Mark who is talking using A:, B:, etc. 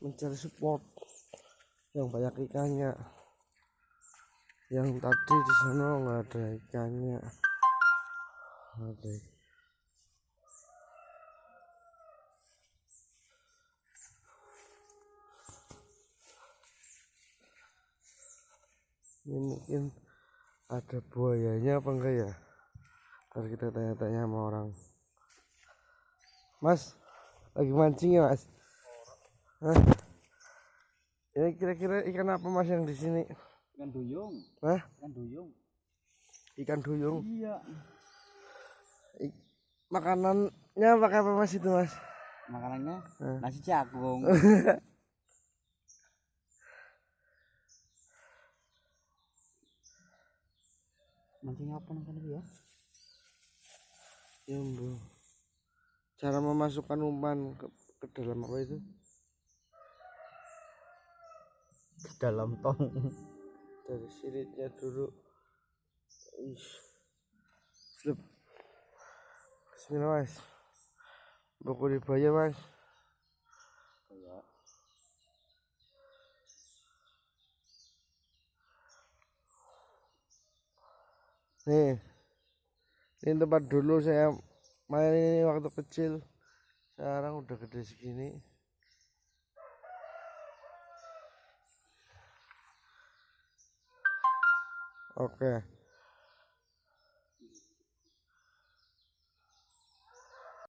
A: mencari spot yang banyak ikannya. Yang tadi di sana nggak ada ikannya. Ada. Ini mungkin ada buayanya apa enggak ya? Harus kita tanya-tanya sama orang. Mas, lagi mancing ya mas? Hah? Ini kira-kira ikan apa mas yang di sini?
B: Ikan duyung.
A: Hah?
B: Ikan duyung.
A: Ikan duyung?
B: Iya.
A: Makanannya pakai apa mas itu mas?
B: Makanannya nasi jagung. Mancing apa nangkan ya?
A: Ya bu. Cara memasukkan umpan ke dalam apa itu?
B: Ke dalam tong.
A: Dari siripnya dulu. Slip. Bismillah mas. Buku dibayar mas.
B: Ya.
A: Nih, ini tempat dulu saya main ini waktu kecil. Sekarang udah gede segini. Oke.